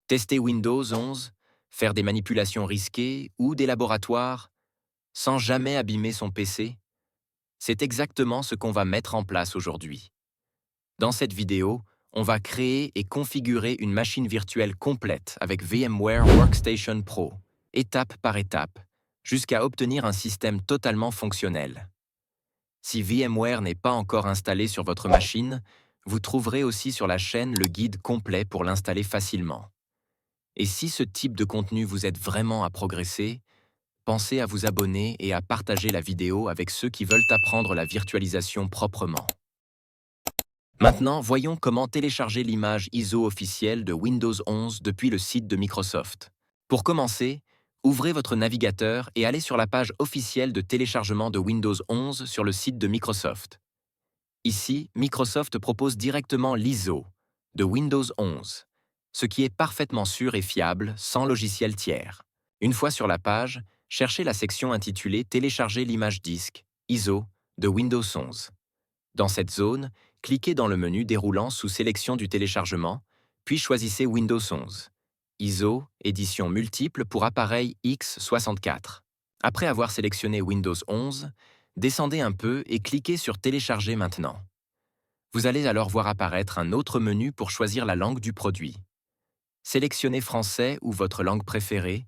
Tester Windows 11, faire des manipulations risquées ou des laboratoires, sans jamais abîmer son PC, c'est exactement ce qu'on va mettre en place aujourd'hui. Dans cette vidéo, on va créer et configurer une machine virtuelle complète avec VMware Workstation Pro, étape par étape, jusqu'à obtenir un système totalement fonctionnel. Si VMware n'est pas encore installé sur votre machine, vous trouverez aussi sur la chaîne le guide complet pour l'installer facilement. Et si ce type de contenu vous aide vraiment à progresser, pensez à vous abonner et à partager la vidéo avec ceux qui veulent apprendre la virtualisation proprement. Maintenant, voyons comment télécharger l'image ISO officielle de Windows 11 depuis le site de Microsoft. Pour commencer, ouvrez votre navigateur et allez sur la page officielle de téléchargement de Windows 11 sur le site de Microsoft. Ici, Microsoft propose directement l'ISO de Windows 11, ce qui est parfaitement sûr et fiable sans logiciel tiers. Une fois sur la page, cherchez la section intitulée « Télécharger l'image disque ISO de Windows 11 ». Dans cette zone, cliquez dans le menu déroulant sous sélection du téléchargement, puis choisissez Windows 11. ISO, édition multiple pour appareil x64. Après avoir sélectionné Windows 11, descendez un peu et cliquez sur Télécharger maintenant. Vous allez alors voir apparaître un autre menu pour choisir la langue du produit. Sélectionnez Français ou votre langue préférée,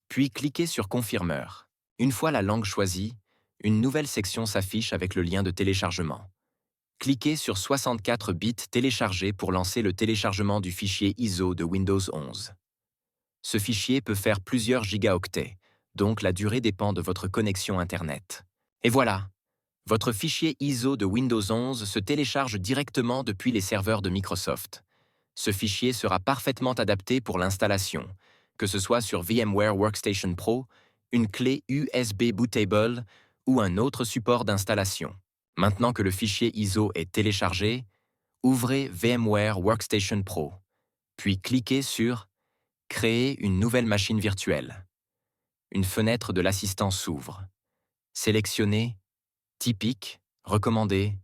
puis cliquez sur Confirmeur. Une fois la langue choisie, une nouvelle section s'affiche avec le lien de téléchargement. Cliquez sur 64 bits téléchargés pour lancer le téléchargement du fichier ISO de Windows 11. Ce fichier peut faire plusieurs gigaoctets, donc la durée dépend de votre connexion Internet. Et voilà, votre fichier ISO de Windows 11 se télécharge directement depuis les serveurs de Microsoft. Ce fichier sera parfaitement adapté pour l'installation, que ce soit sur VMware Workstation Pro, une clé USB bootable ou un autre support d'installation. Maintenant que le fichier ISO est téléchargé, ouvrez VMware Workstation Pro, puis cliquez sur « Créer une nouvelle machine virtuelle ». Une fenêtre de l'assistant s'ouvre. Sélectionnez « Typique »,« Recommandé »,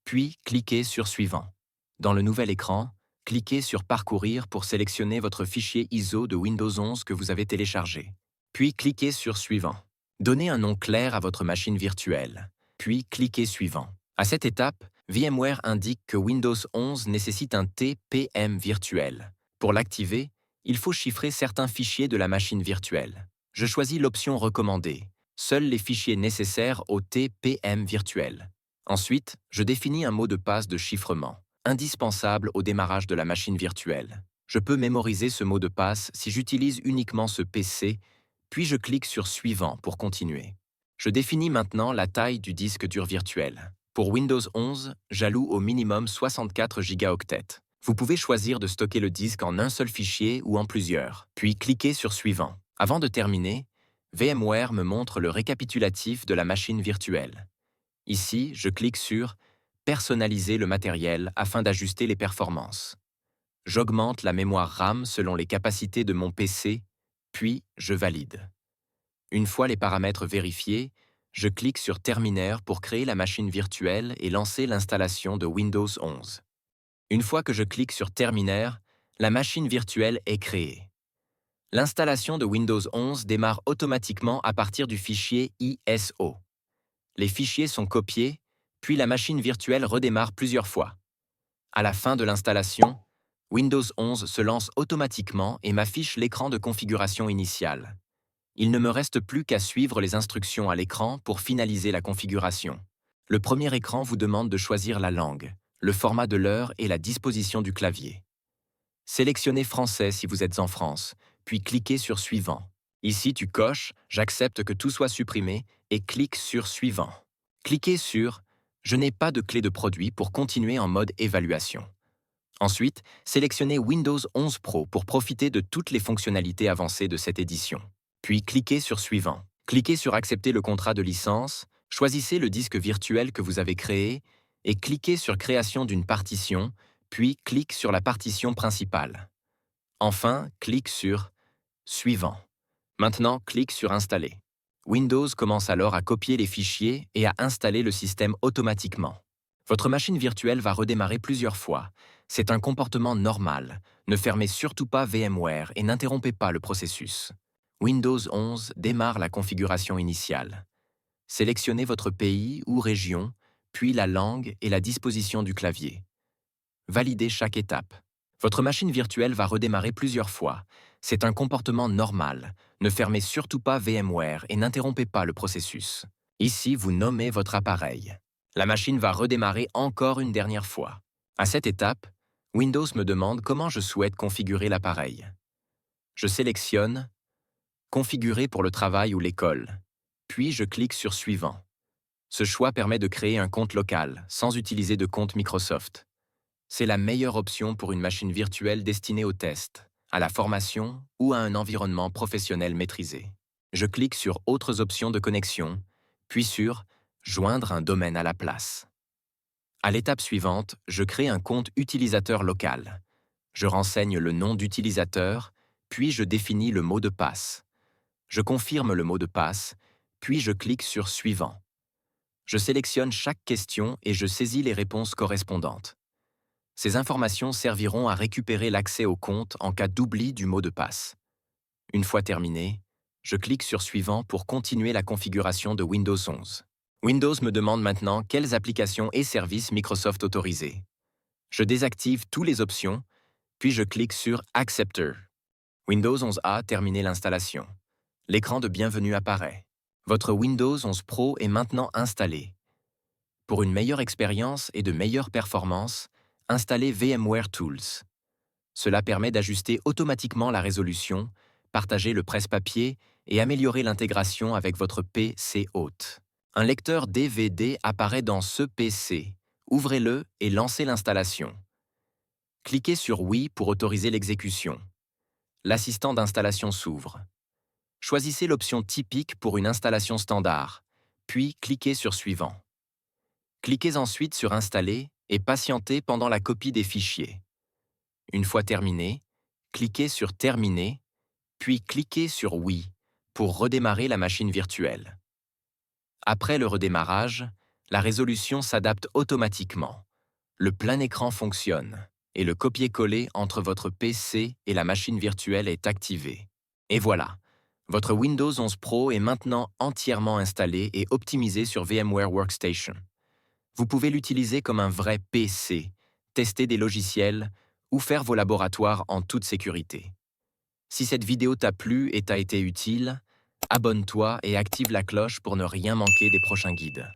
puis cliquez sur « Suivant ». Dans le nouvel écran, cliquez sur « Parcourir » pour sélectionner votre fichier ISO de Windows 11 que vous avez téléchargé. Puis cliquez sur « Suivant ». Donnez un nom clair à votre machine virtuelle. Puis cliquez Suivant. À cette étape, VMware indique que Windows 11 nécessite un TPM virtuel. Pour l'activer, il faut chiffrer certains fichiers de la machine virtuelle. Je choisis l'option Recommandée. Seuls les fichiers nécessaires au TPM virtuel. Ensuite, je définis un mot de passe de chiffrement, indispensable au démarrage de la machine virtuelle. Je peux mémoriser ce mot de passe si j'utilise uniquement ce PC, puis je clique sur Suivant pour continuer. Je définis maintenant la taille du disque dur virtuel. Pour Windows 11, j'alloue au minimum 64 gigaoctets. Vous pouvez choisir de stocker le disque en un seul fichier ou en plusieurs, puis cliquez sur Suivant. Avant de terminer, VMware me montre le récapitulatif de la machine virtuelle. Ici, je clique sur « Personnaliser le matériel » afin d'ajuster les performances. J'augmente la mémoire RAM selon les capacités de mon PC, puis je valide. Une fois les paramètres vérifiés, je clique sur Terminer pour créer la machine virtuelle et lancer l'installation de Windows 11. Une fois que je clique sur Terminer, la machine virtuelle est créée. L'installation de Windows 11 démarre automatiquement à partir du fichier ISO. Les fichiers sont copiés, puis la machine virtuelle redémarre plusieurs fois. À la fin de l'installation, Windows 11 se lance automatiquement et m'affiche l'écran de configuration initiale. Il ne me reste plus qu'à suivre les instructions à l'écran pour finaliser la configuration. Le premier écran vous demande de choisir la langue, le format de l'heure et la disposition du clavier. Sélectionnez Français si vous êtes en France, puis cliquez sur Suivant. Ici, tu coches « J'accepte que tout soit supprimé » et clique sur Suivant. Cliquez sur « Je n'ai pas de clé de produit » pour continuer en mode évaluation. Ensuite, sélectionnez Windows 11 Pro pour profiter de toutes les fonctionnalités avancées de cette édition. Puis cliquez sur Suivant. Cliquez sur Accepter le contrat de licence, choisissez le disque virtuel que vous avez créé et cliquez sur Création d'une partition, puis clique sur la partition principale. Enfin, clique sur Suivant. Maintenant, clique sur Installer. Windows commence alors à copier les fichiers et à installer le système automatiquement. Votre machine virtuelle va redémarrer plusieurs fois, C'est un comportement normal. Ne fermez surtout pas VMware et n'interrompez pas le processus. Windows 11 démarre la configuration initiale. Sélectionnez votre pays ou région, puis la langue et la disposition du clavier. Validez chaque étape. Votre machine virtuelle va redémarrer plusieurs fois. C'est un comportement normal. Ne fermez surtout pas VMware et n'interrompez pas le processus. Ici, vous nommez votre appareil. La machine va redémarrer encore une dernière fois. À cette étape, Windows me demande comment je souhaite configurer l'appareil. Je sélectionne « Configurer pour le travail ou l'école », puis je clique sur « Suivant ». Ce choix permet de créer un compte local, sans utiliser de compte Microsoft. C'est la meilleure option pour une machine virtuelle destinée au test, à la formation ou à un environnement professionnel maîtrisé. Je clique sur « Autres options de connexion », puis sur « Joindre un domaine à la place ». À l'étape suivante, je crée un compte utilisateur local. Je renseigne le nom d'utilisateur, puis je définis le mot de passe. Je confirme le mot de passe, puis je clique sur « Suivant ». Je sélectionne chaque question et je saisis les réponses correspondantes. Ces informations serviront à récupérer l'accès au compte en cas d'oubli du mot de passe. Une fois terminé, je clique sur « Suivant » pour continuer la configuration de Windows 11. Windows me demande maintenant quelles applications et services Microsoft autorisés. Je désactive toutes les options, puis je clique sur « Acceptor ». Windows 11 a terminé l'installation. L'écran de bienvenue apparaît. Votre Windows 11 Pro est maintenant installé. Pour une meilleure expérience et de meilleures performances, installez VMware Tools. Cela permet d'ajuster automatiquement la résolution, partager le presse-papier et améliorer l'intégration avec votre PC hôte. Un lecteur DVD apparaît dans ce PC. Ouvrez-le et lancez l'installation. Cliquez sur « Oui » pour autoriser l'exécution. L'assistant d'installation s'ouvre. Choisissez l'option typique pour une installation standard, puis cliquez sur « Suivant ». Cliquez ensuite sur « Installer » et patientez pendant la copie des fichiers. Une fois terminé, cliquez sur « Terminer », puis cliquez sur « Oui » pour redémarrer la machine virtuelle. Après le redémarrage, la résolution s'adapte automatiquement. Le plein écran fonctionne et le copier-coller entre votre PC et la machine virtuelle est activé. Et voilà, votre Windows 11 Pro est maintenant entièrement installé et optimisé sur VMware Workstation. Vous pouvez l'utiliser comme un vrai PC, tester des logiciels ou faire vos laboratoires en toute sécurité. Si cette vidéo t'a plu et t'a été utile, abonne-toi et active la cloche pour ne rien manquer des prochains guides.